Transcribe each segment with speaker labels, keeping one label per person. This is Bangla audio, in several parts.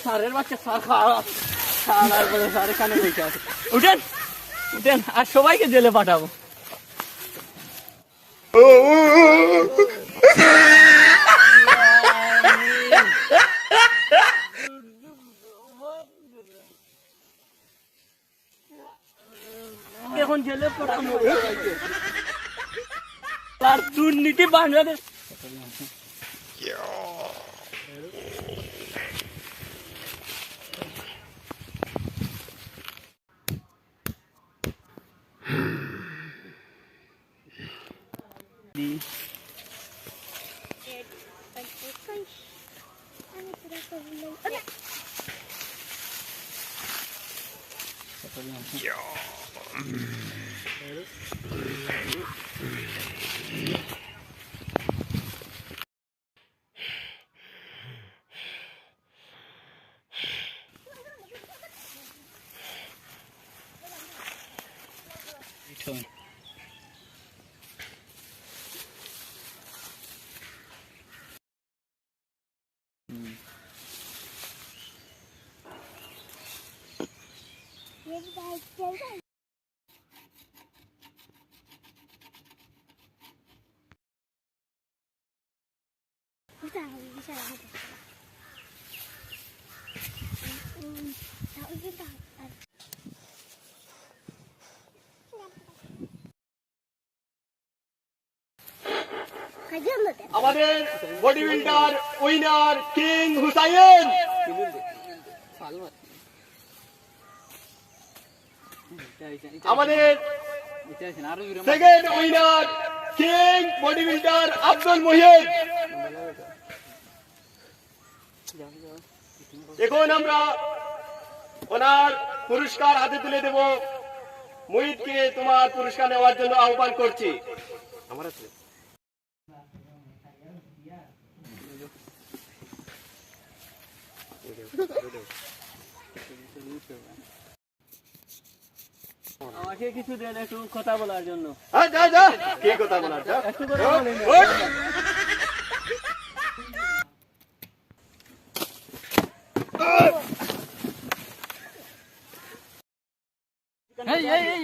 Speaker 1: সারের বাচ্চা সার খাওয়া সারার পরে সারে কানে বসে আছে। উঠেন উঠেন, আর সবাইকে জেলে পাঠাবো। এখন জেলে পাঠানো আর দুর্নীতি বাংলাদেশ।
Speaker 2: আমাদের body builder winner king Hussain, আমাদের second winner king body builder Abdul Muhit. এখন আমরা ওনার পুরস্কার হাতে তুলে দেব। মুহিতকে তোমার পুরস্কার নেওয়ার জন্য আহ্বান করছি। আমার আছে
Speaker 1: আমাকে কিছু দেন একটু কথা বলার জন্য।
Speaker 2: কি কথা বলার?
Speaker 1: একটু কথা বলেন।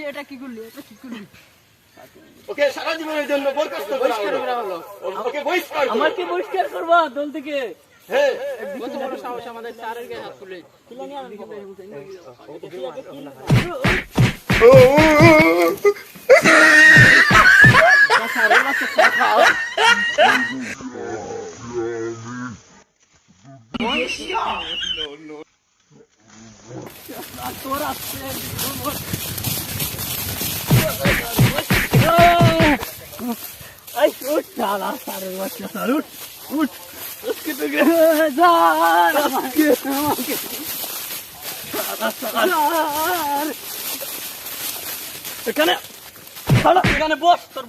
Speaker 1: এটা কি করলি? এটা কি করলি?
Speaker 2: ওকে সারা জীবনের জন্য বরখাস্ত করা হলো। ওকে বহিষ্কার করো।
Speaker 1: আমাকে বহিষ্কার করবা দল থেকে?
Speaker 2: হ্যাঁ,
Speaker 1: কত বড় সাহস আমাদের স্যারের গায়ে হাত তুলে। এখানে বস, তোর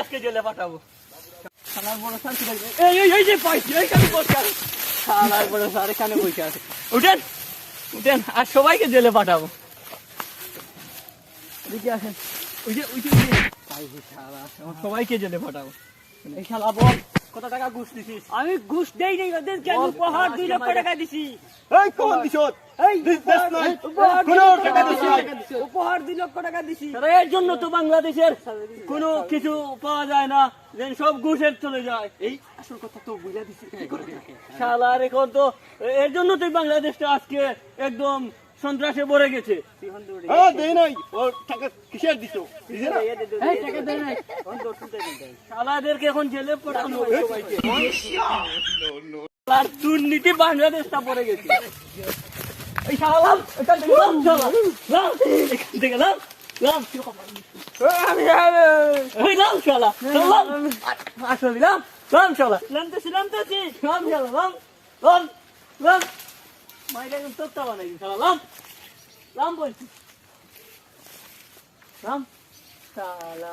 Speaker 1: আজকে জেলে পাঠাবো। শালার বড় স্যার এই যে পাইছি, এইখানে বসে আছে। শালার বড় স্যার এখানে বসে আছে। উঠেন উঠেন, আর সবাইকে জেলে পাঠাবো। এদিকে আসেন। ওই যে সবাইকে জেলে পাঠাবো। এই শালা বল, কত টাকা ঘুষ দিছিস? আমি ঘুষ দেই নাই, ওদেরকে উপহার 2 লক্ষ টাকা দিছি।
Speaker 2: এই কোন দিছত?
Speaker 1: এই উপহার 2 লক্ষ টাকা দিছি। এর জন্য তো বাংলাদেশের কোনো কিছু পাওয়া যায় না, সব ঘুষের চলে যায়। এই আসল কথা তো বুঝা দিছি। শালার এখন তো এর জন্য তো বাংলাদেশটা আজকে একদম সন্ত্রাসে ভরে গেছে।
Speaker 2: দেই নাই, ওর টাকা কিসের দিছো?
Speaker 1: টাকা দেয় নাই। শালাদেরকে এখন জেলে পাঠানো হবে সবাইকে। আর দুর্নীতি বাংলাদেশটা পড়ে গেছে। এই শালাম এখান থেকে লাম, লাম এখান থেকে লাম, লাম এই লাম শালা, লাম আসলে লাম, লাম শালা, লামতেছি লাম শালা, লাম লাম লাম মাইলে তোত্তা বানাই শালা, লাম লাম বলছি, লাম শালা।